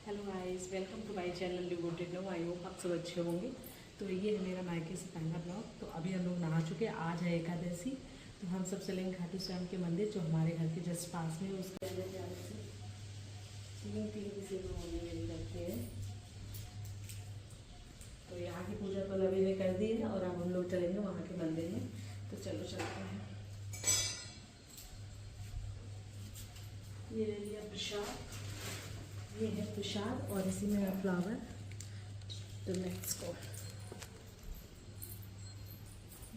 Hello guys, welcome to my channel new good no. I hope आप सब अच्छे होंगे। तो ये है मेरा मायके से पहला ब्लॉग। तो अभी हम लोग नहा चुके, आज है एकादशी। तो हम सब चलेंगे खाटू श्याम के मंदिर जो हमारे घर के जस्ट पास में है। उसके अंदर तीन करते हैं। तो यहाँ की पूजा तो अभी ने कर दी है और अब हम लोग चलेंगे वहाँ के मंदिर में। तो चलो चलते हैं। ये ले लिया प्रसाद, ये है प्रसाद और इसी में है फ्लावर। तो लेट्स गो।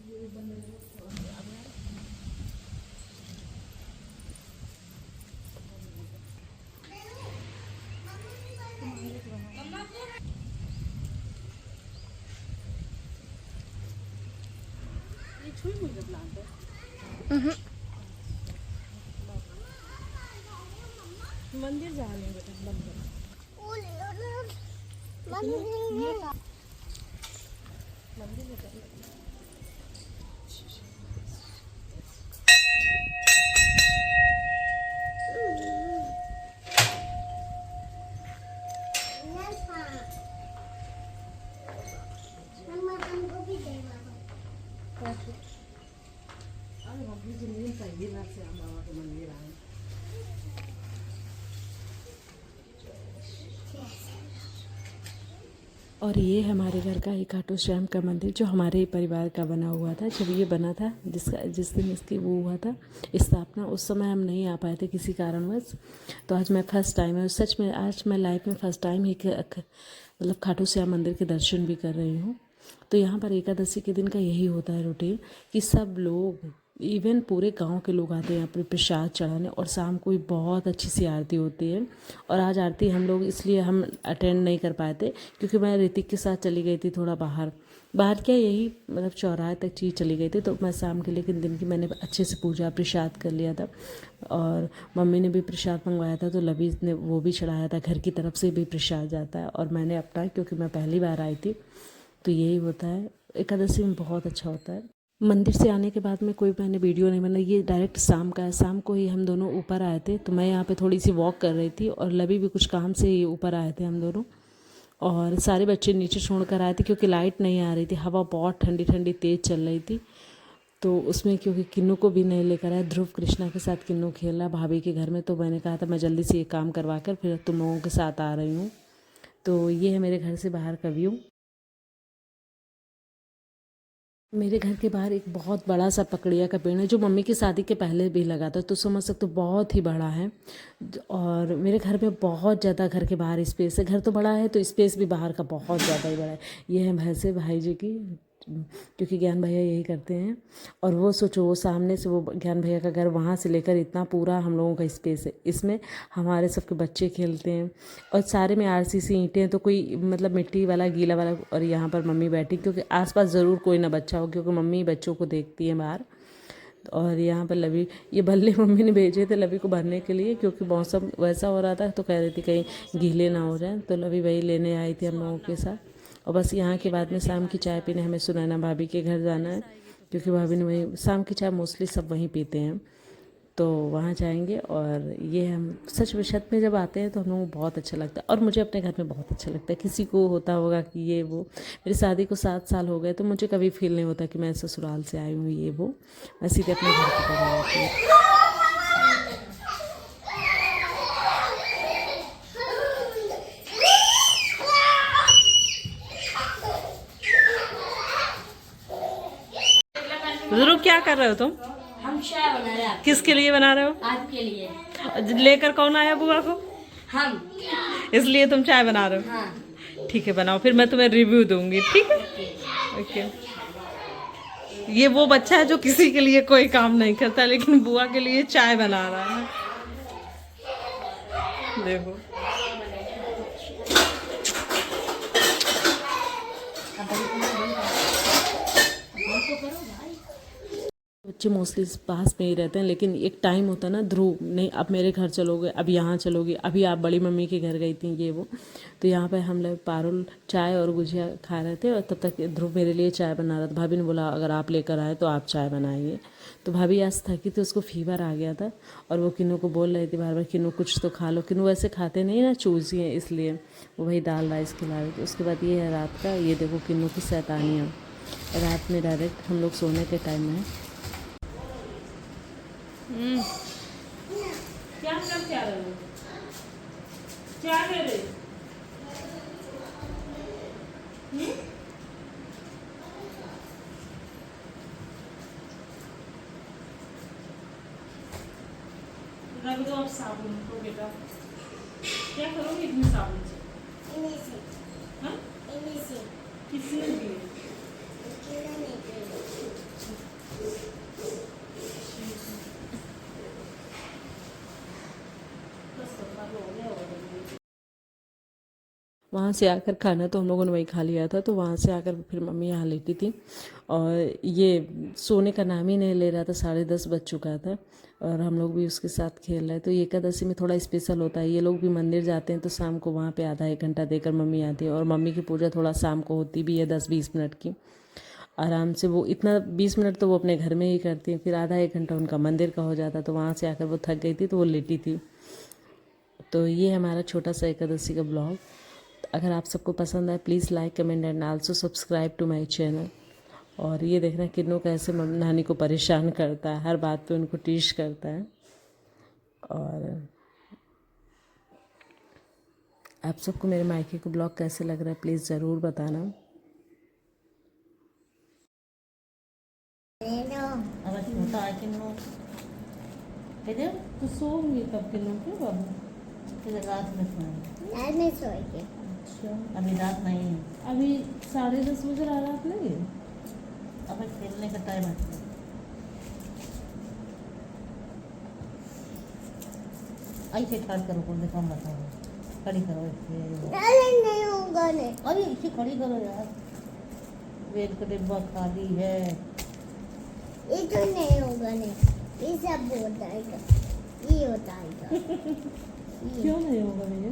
ये बन ये छुई मुझे प्लांट है। मंदिर जा रहे हैं बेटा, मंदिर में जिंदगी पहली बार से हम बाबा के मंदिर आए। और ये हमारे घर का एक खाटू श्याम का मंदिर जो हमारे परिवार का बना हुआ था। जब ये बना था, जिस दिन इसकी वो हुआ था स्थापना, उस समय हम नहीं आ पाए थे किसी कारणवश। तो आज मैं फर्स्ट टाइम है, सच में आज मैं लाइफ में फ़र्स्ट टाइम ही मतलब खाटू श्याम मंदिर के दर्शन भी कर रही हूँ। तो यहाँ पर एकादशी के दिन का यही होता है रूटीन कि सब लोग, इवन पूरे गांव के लोग आते हैं यहाँ पर प्रसाद चढ़ाने। और शाम को भी बहुत अच्छी सी आरती होती है। और आज आरती हम लोग इसलिए हम अटेंड नहीं कर पाए थे क्योंकि मैं ऋतिक के साथ चली गई थी थोड़ा बाहर क्या यही मतलब चौराहे तक चीज़ चली गई थी। तो मैं शाम के लेकिन दिन की मैंने अच्छे से पूजा प्रसाद कर लिया था। और मम्मी ने भी प्रसाद मंगवाया था तो लवी ने वो भी चढ़ाया था। घर की तरफ से भी प्रसाद जाता है और मैंने अपना, क्योंकि मैं पहली बार आई थी। तो यही होता है, एकादशी में बहुत अच्छा होता है। मंदिर से आने के बाद में कोई मैंने वीडियो नहीं बनाई, ये डायरेक्ट शाम का है। शाम को ही हम दोनों ऊपर आए थे। तो मैं यहाँ पे थोड़ी सी वॉक कर रही थी और लवी भी कुछ काम से ही ऊपर आए थे हम दोनों। और सारे बच्चे नीचे छोड़ कर आए थे क्योंकि लाइट नहीं आ रही थी, हवा बहुत ठंडी ठंडी तेज़ चल रही थी। तो उसमें क्योंकि किन्नू को भी नहीं लेकर आया, ध्रुव कृष्णा के साथ किन्नू खेल रहा भाभी के घर में। तो मैंने कहा था मैं जल्दी से ये काम करवा कर फिर तुम लोगों के साथ आ रही हूँ। तो ये है मेरे घर से बाहर का व्यू। मेरे घर के बाहर एक बहुत बड़ा सा पकड़िया का पेड़ है जो मम्मी की शादी के पहले भी लगा था। तो समझ सकते हो बहुत ही बड़ा है। और मेरे घर में बहुत ज़्यादा, घर के बाहर स्पेस है। घर तो बड़ा है तो स्पेस भी बाहर का बहुत ज़्यादा ही बड़ा है। ये है भैंसे भाई जी की, क्योंकि ज्ञान भैया यही करते हैं। और वो सोचो, वो सामने से वो ज्ञान भैया का घर, वहाँ से लेकर इतना पूरा हम लोगों का स्पेस है। इसमें हमारे सबके बच्चे खेलते हैं। और सारे में RCC ईंटें हैं, तो कोई मतलब मिट्टी वाला गीला वाला। और यहाँ पर मम्मी बैठी, क्योंकि आसपास ज़रूर कोई ना बच्चा हो, क्योंकि मम्मी बच्चों को देखती है बाहर। और यहाँ पर लवी, ये बल्ले मम्मी ने भेजे थे लवी को भरने के लिए, क्योंकि मौसम वैसा हो रहा था। तो कह रही थी कहीं गीले ना हो जाए। तो लवी वही लेने आई थी हम लोगों के साथ। और बस यहाँ के बाद में शाम की चाय पीने हमें सुनैना भाभी के घर जाना है, क्योंकि भाभी ने वहीं शाम की चाय मोस्टली सब वहीं पीते हैं। तो वहाँ जाएंगे। और ये हम सच में छत में जब आते हैं तो हम लोगों को बहुत अच्छा लगता है। और मुझे अपने घर में बहुत अच्छा लगता है। किसी को होता होगा कि ये वो, मेरी शादी को 7 साल हो गए तो मुझे कभी फील नहीं होता कि मैं ससुराल से आई हूँ ये वो। मैं सीधे अपने घर की तरह आती हूँ। ध्रुव, क्या कर रहे हो तुम? हम चाय बना रहे हैं। किसके लिए बना रहे हो? आपके लिए। लेकर कौन आया बुआ को? हम। इसलिए तुम चाय बना रहे हो? हाँ। ठीक है, बनाओ, फिर मैं तुम्हें रिव्यू दूंगी। ठीक है, ओके। ये वो बच्चा है जो किसी के लिए कोई काम नहीं करता, लेकिन बुआ के लिए चाय बना रहा है। देखो, बच्चे मोस्टली पास में ही रहते हैं, लेकिन एक टाइम होता है ना, ध्रुव नहीं अब मेरे घर चलोगे, अब यहाँ चलोगे, अभी आप बड़ी मम्मी के घर गई थी ये वो। तो यहाँ पे हम लोग पारुल चाय और गुजिया खा रहे थे और तब तक ध्रुव मेरे लिए चाय बना रहा था। भाभी ने बोला अगर आप लेकर आए तो आप चाय बनाइए। तो भाभी आज थकी थी, उसको फीवर आ गया था और वो किन्नू को बोल रही थी बार बार, किन्नू कुछ तो खा लो। किन्नू वैसे खाते नहीं ना, चूजी हैं, इसलिए वो वही दाल राइस खिला रही थी। उसके बाद ये है रात का, ये देखो किन्नू की शैतानियाँ। रात में डायरेक्ट हम लोग सोने के टाइम में क्या रहे हो, क्या कर रहे रख दो आप साबुन को बेटा। क्या करोगे इतने साबुन से? हाँ? किसने दिए? वहाँ से आकर खाना तो हम लोगों ने वही खा लिया था। तो वहाँ से आकर फिर मम्मी यहाँ लेटी थी और ये सोने का नाम ही नहीं ले रहा था। 10:30 बज चुका था और हम लोग भी उसके साथ खेल रहे। तो ये एकादशी में थोड़ा स्पेशल होता है, ये लोग भी मंदिर जाते हैं तो शाम को वहाँ पे आधा एक घंटा देकर मम्मी आती है। और मम्मी की पूजा थोड़ा शाम को होती भी है 10-20 मिनट की आराम से। वो इतना 20 मिनट तो वो अपने घर में ही करती हैं, फिर आधा एक घंटा उनका मंदिर का हो जाता। तो वहाँ से आकर वो थक गई थी तो वो लेटी थी। तो ये हमारा छोटा सा एकादशी का ब्लॉग। अगर आप सबको पसंद आए please like comment and also subscribe to my channel. और ये देखना किन्नू कैसे नानी को परेशान करता है, हर बात पे उनको टीच करता है। और आप सबको मेरे मायके को ब्लॉग कैसे लग रहा है प्लीज़ ज़रूर बताना। अब छोटा है किन्नू, इधर तो सोऊंगी तब किन्नू क्यों बाबू? इधर रात में सोएंगे। रात में सोएंगे। अच्छा अभी रात नहीं है, अभी 10:30 बजे रात नहीं है। अब खेलने का टाइम है। ऐसे खड़ करो, बोल दे कम बताओ, खड़ी करो अरे नहीं होगा नहीं। अरे इसे खड़ी करो यार, वेद का डिब्बा खाली है। ये तो नहीं होगा नहीं, ये सब होता है, ये होता है। क्यों नहीं होगा भैया?